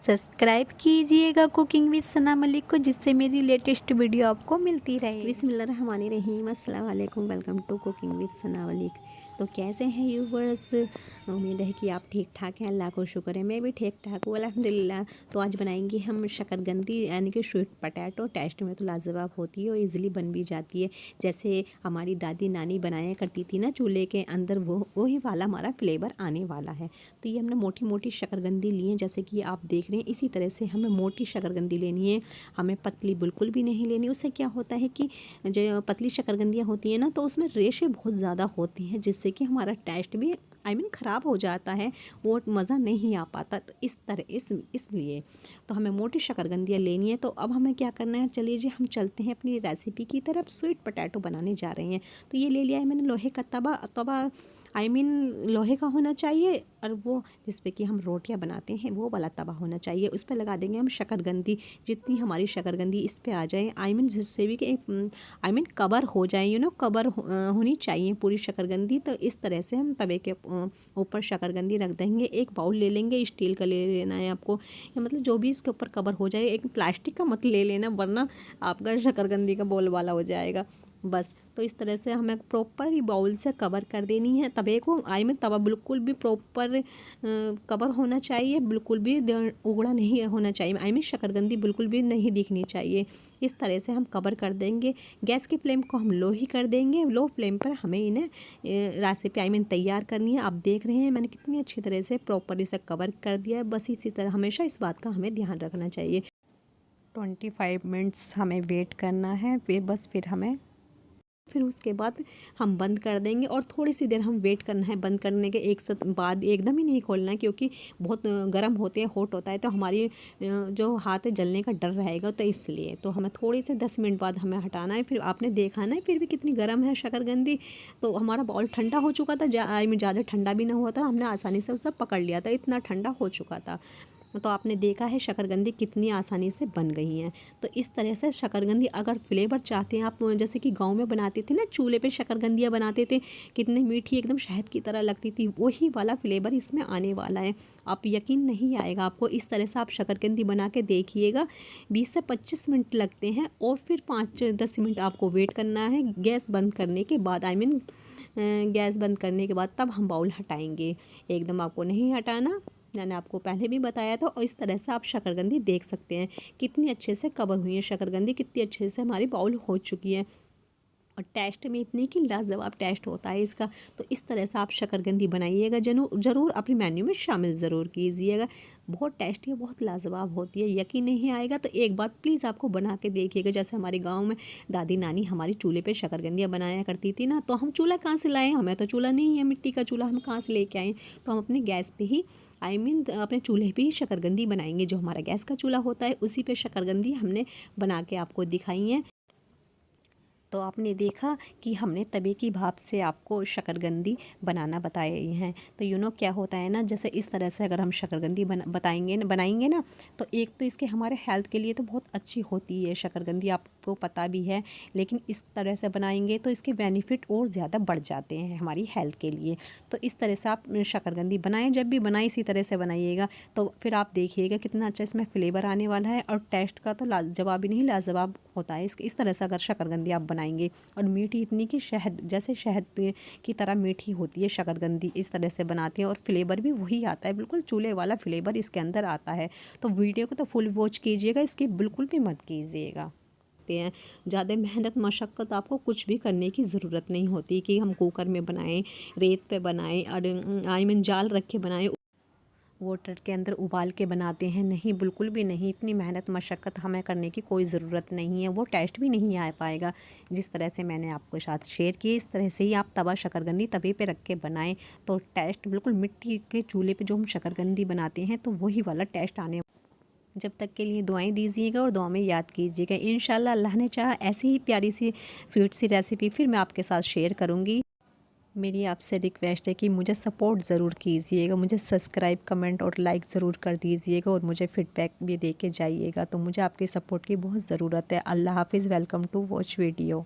Subscribe कीजिएगा cooking with सना मलिक को, जिससे मेरी लेटेस्ट वीडियो आपको मिलती रहे। बिस्मिल्लाहिर्रहमानिर्रहीम, अस्सलाम वालेकुम, वेलकम टू कुकिंग विद सना मलिक। तो कैसे हैं व्यूवर्स? उम्मीद है कि आप ठीक ठाक हैं, अल्लाह को शुक्र है मैं भी ठीक ठाक हूँ अल्हम्दुलिल्लाह। तो आज बनाएंगे हम शकरकंदी यानी कि स्वीट पोटैटो। टेस्ट में तो लाजवाब होती है और इजीली बन भी जाती है, जैसे हमारी दादी नानी बनाया करती थी ना चूल्हे के अंदर, वही वाला हमारा फ्लेवर आने वाला है। तो ये हमने मोटी मोटी शकरकंदी ली है, जैसे कि आप देख रहे हैं। इसी तरह से हमें मोटी शकरकंदी लेनी है, हमें पतली बिल्कुल भी नहीं लेनी। उससे क्या होता है कि जो पतली शकरकंदियाँ होती हैं ना, तो उसमें रेशे बहुत ज़्यादा होती हैं, जिससे कि हमारा टेस्ट भी ख़राब हो जाता है, वो मज़ा नहीं आ पाता। तो इसलिए तो हमें मोटी शकरकंदियाँ लेनी है। तो अब हमें क्या करना है, चलिए जी हम चलते हैं अपनी रेसिपी की तरफ। स्वीट पोटैटो बनाने जा रहे हैं। तो ये ले लिया है मैंने लोहे का तवा लोहे का होना चाहिए, और वो जिस पे कि हम रोटियां बनाते हैं वो वाला तवा होना चाहिए। उस पर लगा देंगे हम शकरकंदी। जितनी हमारी शकरकंदी इस पे आ जाए, जिससे भी कि कवर हो जाए, कवर होनी चाहिए पूरी शकरकंदी। तो इस तरह से हम तवे के ऊपर शकरकंदी रख देंगे। एक बाउल ले लेंगे, स्टील का ले लेना है आपको, या मतलब जो भी इसके ऊपर कवर हो जाए। एक प्लास्टिक का मत ले लेना, वरना आपका शकरकंदी का बोल वाला हो जाएगा बस। तो इस तरह से हमें प्रॉपर ही बाउल से कवर कर देनी है तवे को। तवा बिल्कुल भी प्रॉपर कवर होना चाहिए, बिल्कुल भी उगड़ा नहीं होना चाहिए। शकरकंदी बिल्कुल भी नहीं दिखनी चाहिए। इस तरह से हम कवर कर देंगे। गैस की फ्लेम को हम लो ही कर देंगे। लो फ्लेम पर हमें इन्हें रेसिपी तैयार करनी है। आप देख रहे हैं मैंने कितनी अच्छी तरह से प्रॉपर इसे कवर कर दिया है। बस इसी तरह हमेशा इस बात का हमें ध्यान रखना चाहिए। 25 मिनट्स हमें वेट करना है, फिर उसके बाद हम बंद कर देंगे, और थोड़ी सी देर हम वेट करना है। बंद करने के बाद एकदम ही नहीं खोलना है, क्योंकि बहुत गर्म होते हैं, हॉट होता है, तो हमारी जो हाथ है जलने का डर रहेगा। तो इसलिए तो हमें थोड़ी से 10 मिनट बाद हमें हटाना है। फिर आपने देखा ना फिर भी कितनी गर्म है शकरकंदी। तो हमारा बाउल ठंडा हो चुका था, ज़्यादा ठंडा भी ना हुआ था, हमने आसानी से उसे पकड़ लिया था, इतना ठंडा हो चुका था। तो आपने देखा है शकरकंदी कितनी आसानी से बन गई हैं। तो इस तरह से शकरकंदी अगर फ्लेवर चाहते हैं आप, जैसे कि गांव में बनाते थे ना, चूल्हे पे शकरकंदियाँ बनाते थे, कितनी मीठी एकदम शहद की तरह लगती थी, वही वाला फ्लेवर इसमें आने वाला है। आप यकीन नहीं आएगा आपको। इस तरह से आप शकरकंदी बना के देखिएगा। 20 से 25 मिनट लगते हैं, और फिर 5-10 मिनट आपको वेट करना है गैस बंद करने के बाद। गैस बंद करने के बाद तब हम बाउल हटाएंगे। एकदम आपको नहीं हटाना, मैंने आपको पहले भी बताया था। और इस तरह से आप शकरकंदी देख सकते हैं कितनी अच्छे से कवर हुई है शकरकंदी, कितनी अच्छे से हमारी बाउल हो चुकी है, और टेस्ट में इतनी कि लाजवाब टेस्ट होता है इसका। तो इस तरह से आप शकरकंदी बनाइएगा, ज़रूर अपने मेन्यू में शामिल ज़रूर कीजिएगा। बहुत टेस्टी है, बहुत लाजवाब होती है, यकीन नहीं आएगा तो एक बार प्लीज़ आपको बना के देखिएगा। जैसे हमारे गांव में दादी नानी हमारी चूल्हे पे शकरकंदियाँ बनाया करती थी ना, तो हम चूल्हा कहाँ से लाएँ? हमें तो चूल्हा नहीं है, मिट्टी का चूल्हा हम कहाँ से लेके आएँ? तो हम अपने गैस पे ही अपने चूल्हे पे ही शकरकंदी बनाएंगे। जो हमारा गैस का चूल्हा होता है उसी पे शकरकंदी हमने बना के आपको दिखाई है। तो आपने देखा कि हमने तवे की भाप से आपको शकरकंदी बनाना बताए हैं। तो क्या होता है ना, जैसे इस तरह से अगर हम शकरकंदी बनाएंगे ना, तो एक तो इसके हमारे हेल्थ के लिए तो बहुत अच्छी होती है शकरकंदी, आपको पता भी है। लेकिन इस तरह से बनाएंगे तो इसके बेनिफिट और ज़्यादा बढ़ जाते हैं हमारी हेल्थ के लिए। तो इस तरह से आप शकरकंदी बनाएं, जब भी बनाएं इसी तरह से बनाइएगा। तो फिर आप देखिएगा कितना अच्छा इसमें फ्लेवर आने वाला है, और टेस्ट का तो जवाब ही नहीं, लाजवाब होता है। इस तरह से अगर शकरकंदी आप बनाएंगे, और मीठी इतनी कि शहद की तरह मीठी होती है शकरकंदी। इस तरह से बनाते हैं, और फ्लेवर भी वही आता है, बिल्कुल चूल्हे वाला फ्लेवर इसके अंदर आता है। तो वीडियो को तो फुल वॉच कीजिएगा, इसकी बिल्कुल भी मत कीजिएगा। हैं ज़्यादा मेहनत मशक्क़त आपको कुछ भी करने की ज़रूरत नहीं होती कि हम कुकर में बनाएं, रेत पे बनाएं, और जाल रख के बनाएं, वाटर के अंदर उबाल के बनाते हैं। नहीं, बिल्कुल भी नहीं, इतनी मेहनत मशक्क़त हमें करने की कोई ज़रूरत नहीं है। वो टेस्ट भी नहीं आ पाएगा जिस तरह से मैंने आपके साथ शेयर किए। इस तरह से ही आप शकरकंदी तवे पे रख के बनाएं, तो टेस्ट बिल्कुल मिट्टी के चूल्हे पे जो हम शकरकंदी बनाते हैं, तो वही वाला टेस्ट आने। जब तक के लिए दुआएं दीजिएगा और दुआ में याद कीजिएगा। इंशाल्लाह अल्लाह ने चाहा ऐसी ही प्यारी सी स्वीट सी रेसिपी फिर मैं आपके साथ शेयर करूँगी। मेरी आपसे रिक्वेस्ट है कि मुझे सपोर्ट ज़रूर कीजिएगा, मुझे सब्सक्राइब, कमेंट और लाइक ज़रूर कर दीजिएगा, और मुझे फीडबैक भी दे के जाइएगा। तो मुझे आपके सपोर्ट की बहुत ज़रूरत है। अल्लाह हाफिज़, वेलकम टू वॉच वीडियो।